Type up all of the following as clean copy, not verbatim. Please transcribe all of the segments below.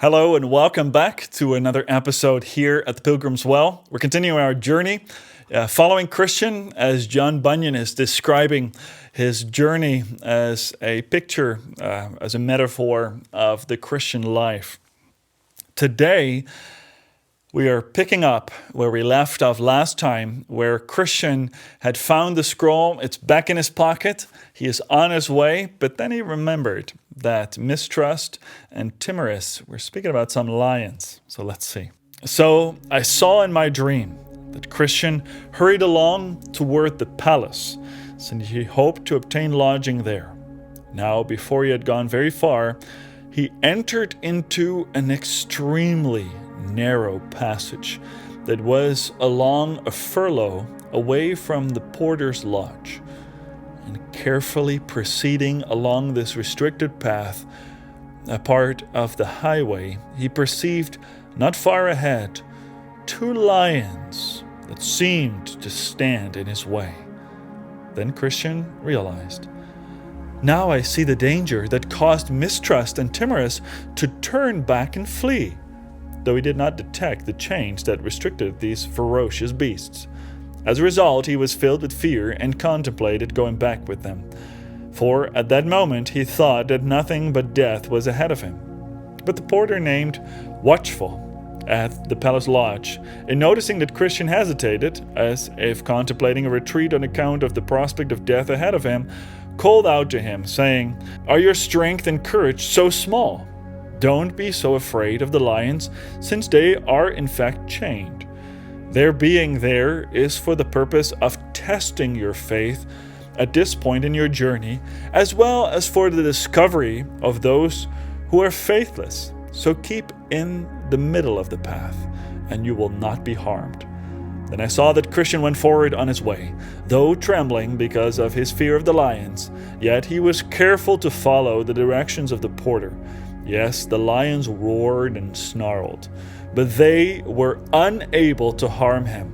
Hello and welcome back to another episode here at the Pilgrim's Well. We're continuing our journey following Christian as John Bunyan is describing his journey as a picture, as a metaphor of the Christian life. Today, we are picking up where we left off last time, where Christian had found the scroll. It's back in his pocket. He is on his way, but then he remembered that mistrust and timorous. We're speaking about some lions. So let's see. So I saw in my dream that Christian hurried along toward the palace, since he hoped to obtain lodging there. Now, before he had gone very far, he entered into an extremely narrow passage that was along a furlong away from the porter's lodge. And carefully proceeding along this restricted path, a part of the highway, he perceived not far ahead 2 lions that seemed to stand in his way. Then Christian realized, now I see the danger that caused mistrust and timorous to turn back and flee, though he did not detect the chains that restricted these ferocious beasts. As a result, he was filled with fear and contemplated going back with them, for at that moment he thought that nothing but death was ahead of him. But the porter, named Watchful at the palace lodge, in noticing that Christian hesitated, as if contemplating a retreat on account of the prospect of death ahead of him, called out to him, saying, "Are your strength and courage so small? Don't be so afraid of the lions, since they are in fact chained. Their being there is for the purpose of testing your faith at this point in your journey, as well as for the discovery of those who are faithless. So keep in the middle of the path, and you will not be harmed." Then I saw that Christian went forward on his way, though trembling because of his fear of the lions, yet he was careful to follow the directions of the porter. Yes, the lions roared and snarled, but they were unable to harm him.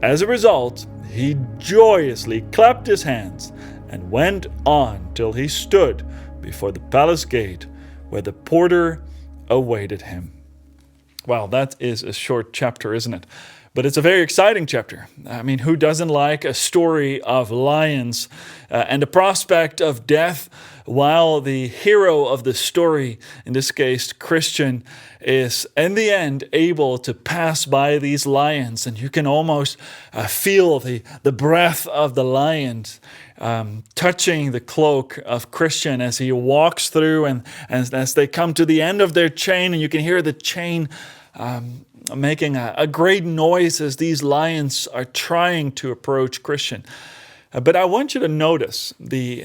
As a result, he joyously clapped his hands and went on till he stood before the palace gate, where the porter awaited him. Well, that is a short chapter, isn't it? But it's a very exciting chapter. I mean, who doesn't like a story of lions and the prospect of death, while the hero of the story, in this case Christian, is in the end able to pass by these lions, and you can almost feel the breath of the lions touching the cloak of Christian as he walks through, and as they come to the end of their chain, and you can hear the chain making a great noise as these lions are trying to approach Christian. But I want you to notice the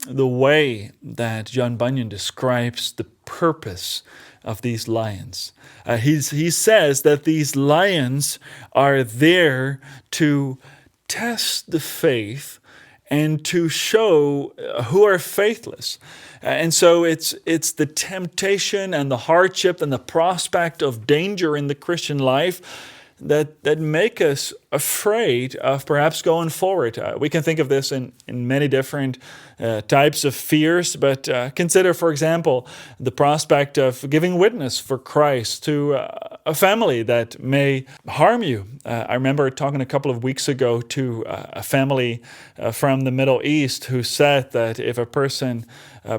way that John Bunyan describes the purpose of these lions. He says that these lions are there to test the faith and to show who are faithless. And so it's the temptation and the hardship and the prospect of danger in the Christian life that make us afraid of perhaps going forward. We can think of this in many different types of fears, but consider, for example, the prospect of giving witness for Christ to a family that may harm you. I remember talking a couple of weeks ago to a family from the Middle East who said that if a person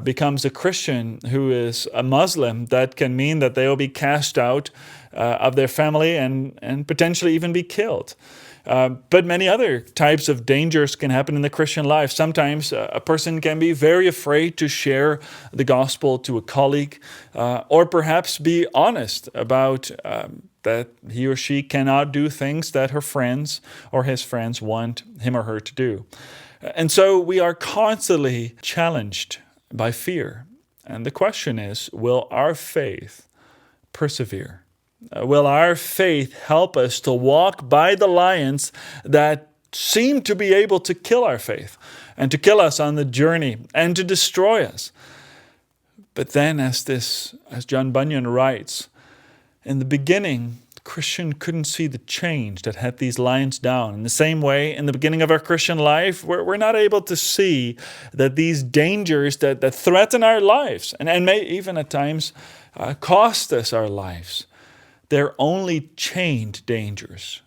becomes a Christian who is a Muslim, that can mean that they will be cast out of their family and potentially even be killed. But many other types of dangers can happen in the Christian life. Sometimes a person can be very afraid to share the gospel to a colleague, or perhaps be honest about that he or she cannot do things that her friends or his friends want him or her to do. And so we are constantly challenged by fear. And the question is, will our faith persevere? Will our faith help us to walk by the lions that seem to be able to kill our faith and to kill us on the journey and to destroy us? But then, as John Bunyan writes, in the beginning, Christian couldn't see the change that had these lions down. In the same way, in the beginning of our Christian life, we're not able to see that these dangers that threaten our lives and may even at times cost us our lives, they're only chained dangers.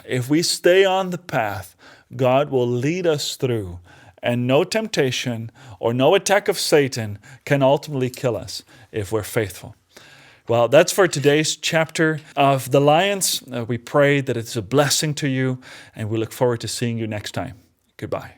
If we stay on the path, God will lead us through, and no temptation or no attack of Satan can ultimately kill us if we're faithful. Well, that's for today's chapter of the Lions. We pray that it's a blessing to you, and we look forward to seeing you next time. Goodbye.